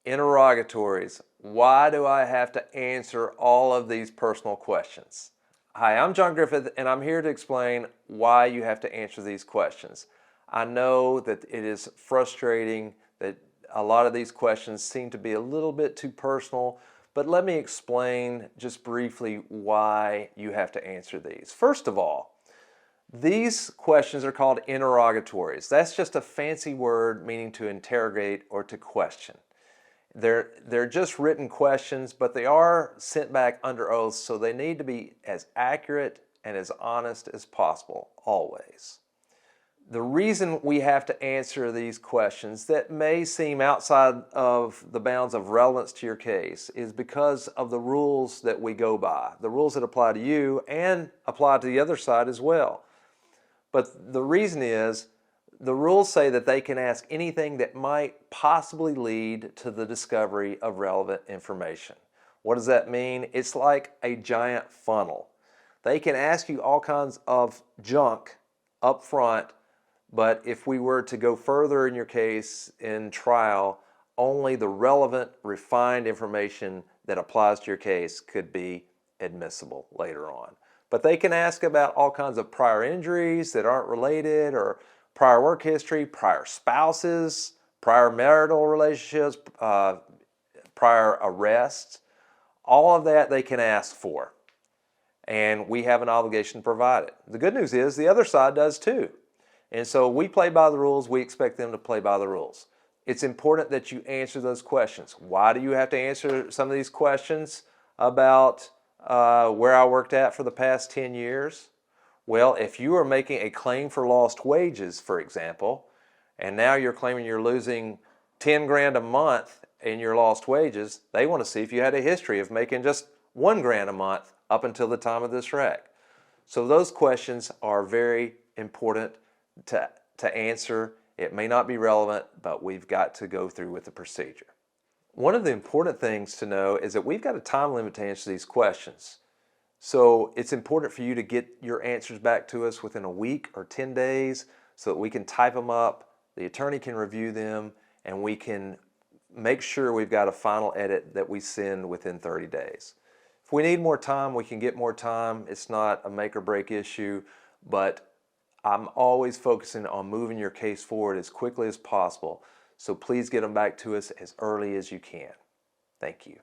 Interrogatories. Why do I have to answer all of these personal questions? Hi, I'm John Griffith, and I'm here to explain why you have to answer these questions. I know that it is frustrating that a lot of these questions seem to be a little bit too personal, but let me explain just briefly why you have to answer these. First of all, these questions are called interrogatories. That's just a fancy word meaning to interrogate or to question. They're just written questions, but they are sent back under oath, so they need to be as accurate and as honest as possible, always. The reason we have to answer these questions that may seem outside of the bounds of relevance to your case is because of the rules that we go by, the rules that apply to you and apply to the other side as well. But the reason is, the rules say that they can ask anything that might possibly lead to the discovery of relevant information. What does that mean? It's like a giant funnel. They can ask you all kinds of junk up front, but if we were to go further in your case in trial, only the relevant, refined information that applies to your case could be admissible later on. But they can ask about all kinds of prior injuries that aren't related, or prior work history, prior spouses, prior marital relationships, prior arrests. All of that they can ask for, and we have an obligation to provide it. The good news is the other side does too. And so we play by the rules, we expect them to play by the rules. It's important that you answer those questions. Why do you have to answer some of these questions about where I worked at for the past 10 years? Well, if you are making a claim for lost wages, for example, and now you're claiming you're losing 10 grand a month in your lost wages, they want to see if you had a history of making just 1 grand a month up until the time of this wreck. So those questions are very important to answer. It may not be relevant, but we've got to go through with the procedure. One of the important things to know is that we've got a time limit to answer these questions. So it's important for you to get your answers back to us within a week or 10 days so that we can type them up, the attorney can review them, and we can make sure we've got a final edit that we send within 30 days. If we need more time, we can get more time. It's not a make or break issue, but I'm always focusing on moving your case forward as quickly as possible. So please get them back to us as early as you can. Thank you.